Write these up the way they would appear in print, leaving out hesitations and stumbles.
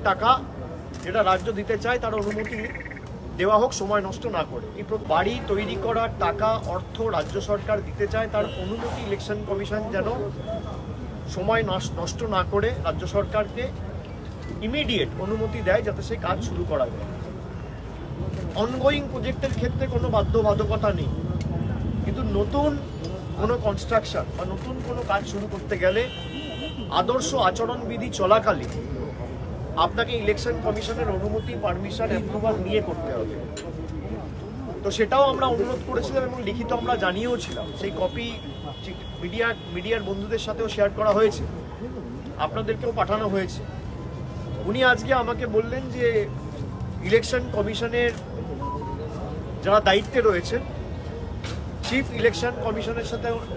টাকা যেটা রাজ্য দিতে চায় তার অনুমতি দেওয়া হোক সময় নষ্ট না করে। এই বাড়ি তৈরি করার টাকা অর্থ রাজ্য সরকার দিতে চায় তার অনুমতি ইলেকশন কমিশন যেন সময় নষ্ট না করে রাজ্য সরকারকে ইমিডিয়েট অনুমতি দেয় যাতে সেই কাজ শুরু করা যায়। অনগোয়িং প্রজেক্টের ক্ষেত্রে কোনো বাধ্যবাধকতা নেই, কিন্তু নতুন কোনো কনস্ট্রাকশন বা নতুন কোনো কাজ শুরু করতে গেলে আদর্শ আচরণবিধি চলাকালীন আপনাকে ইলেকশন কমিশনের অনুমতি পারমিশন অ্যাপ্রুভাল নিয়ে করতে হবে। তো সেটাও আমরা অনুরোধ করেছিলাম এবং লিখিত আমরা জানিয়েও ছিলাম। সেই কপি মিডিয়ার বন্ধুদের সাথেও শেয়ার করা হয়েছে, আপনাদেরকেও পাঠানো হয়েছে। উনি আজকে আমাকে বললেন যে ইলেকশন কমিশনের যারা দায়িত্বে রয়েছেন চিফ ইলেকশন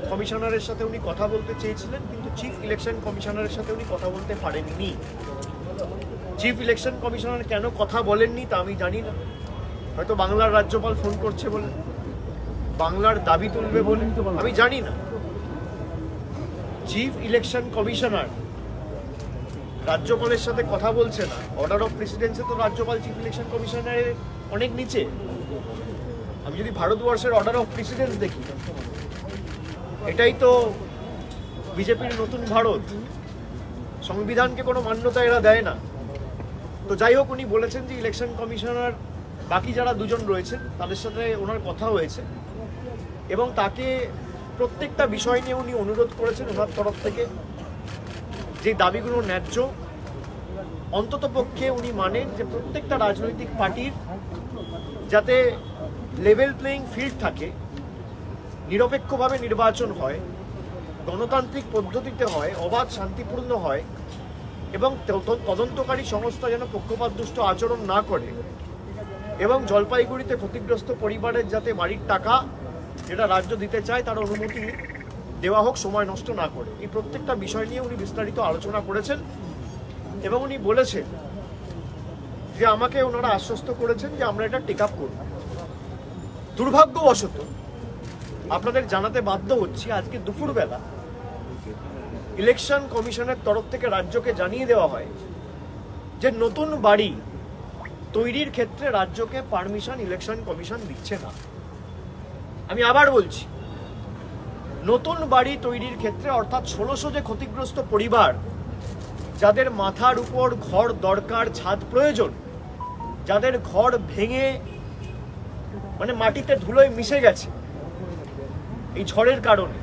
কমিশনারের সাথে উনি কথা বলতে চেয়েছিলেন, কিন্তু চিফ ইলেকশন কমিশনারের সাথে উনি কথা বলতে পারেননি। চিফ ইলেকশন কমিশনার কেন কথা বলেননি তা আমি জানি না, হয়তো বাংলার রাজ্যপাল ফোন করছে বলে, বাংলার দাবি তুলবে বলে, আমি জানি না। চিফ ইলেকশন কমিশনার রাজ্যপালের সাথে কথা বলছে না, অর্ডার অফ প্রেসিডেন্সে তো রাজ্যপাল চিফ ইলেকশন কমিশনারের অনেক নিচে। আমি যদি ভারতবর্ষের অর্ডার অফ প্রেসিডেন্স দেখি, এটাই তো বিজেপির নতুন ভারত, সংবিধানকে কোনো মান্যতা এরা দেয় না। তো যাই হোক, উনি বলেছেন যে ইলেকশন কমিশনার বাকি যারা দুজন রয়েছেন তাদের সাথে ওনার কথা হয়েছে এবং তাকে প্রত্যেকটা বিষয় নিয়ে উনি অনুরোধ করেছেন ওনার তরফ থেকে যে দাবিগুলো ন্যায্য অন্তত পক্ষে উনি মানেন যে প্রত্যেকটা রাজনৈতিক পার্টির যাতে লেভেল প্লেইং ফিল্ড থাকে, নিরপেক্ষভাবে নির্বাচন হয়, গণতান্ত্রিক পদ্ধতিতে হয়, অবাধ শান্তিপূর্ণ হয় এবং তদন্তকারী সংস্থা যেন পক্ষপাতদুষ্ট আচরণ না করে এবং জলপাইগুড়িতে ক্ষতিগ্রস্ত পরিবারের যাতে বাড়ির টাকা যেটা রাজ্য দিতে চায় তার অনুমতি দেওয়া হোক সময় নষ্ট না করে। এই প্রত্যেকটা বিষয় নিয়ে উনি বিস্তারিত আলোচনা করেছেন এবং উনি বলেছেন যে আমাকে ওনারা আশ্বস্ত করেছেন যে আমরা এটা টেক আপ করব। দুর্ভাগ্যবশত আপনাদের জানাতে বাধ্য হচ্ছি, আজকে দুপুরবেলা ইলেকশন কমিশনের তরফ থেকে রাজ্যকে জানিয়ে দেওয়া হয় যে নতুন বাড়ি তৈরির ক্ষেত্রে রাজ্যকে পারমিশন ইলেকশন কমিশন দিচ্ছে না। আমি আবার বলছি, নতুন বাড়ি তৈরির ক্ষেত্রে অর্থাৎ 1600 যে ক্ষতিগ্রস্ত পরিবার যাদের মাথার উপর ঘর দরকার, ছাদ প্রয়োজন, যাদের ঘর ভেঙে মানে মাটিতে ধুলোয় মিশে গেছে এই ঝড়ের কারণে,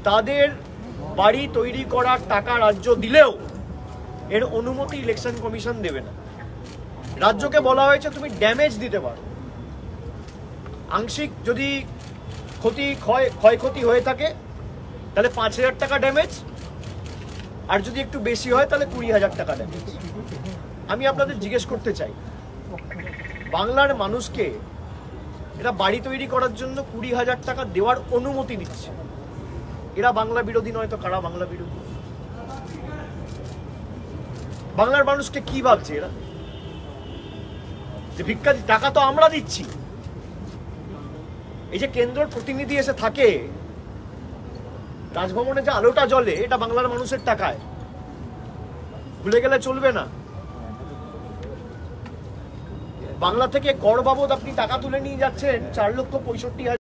তাদের বাড়ি তৈরি করার টাকা রাজ্য দিলেও এর অনুমতি ইলেকশন কমিশন দেবে না। রাজ্যকে বলা হয়েছে তুমি ড্যামেজ দিতে পারো, আংশিক যদি ক্ষয়ক্ষতি হয়ে থাকে তাহলে 5000 টাকা ড্যামেজ, আর যদি একটু বেশি হয় তাহলে 20,000 টাকা ড্যামেজ। আমি আপনাদের জিজ্ঞেস করতে চাই, বাংলার মানুষকে এরা বাড়ি তৈরি করার জন্য 20,000 টাকা দেওয়ার অনুমতি দিচ্ছে, এরা বাংলা বিরোধী নয় তো কারা বাংলা বিরোধী? বাংলার মানুষকে কি ভাবছে এরা যে ভিক্ষা টাকা তো আমরা দিচ্ছি? এই যে কেন্দ্রের প্রতিনিধি এসে থাকে রাজভবনে, যে আলোটা জ্বলে, এটা বাংলার মানুষের টাকায়, ভুলে গেলে চলবে না। বাংলা থেকে কর বাবদ আপনি টাকা তুলে নিয়ে যাচ্ছেন 4,65,000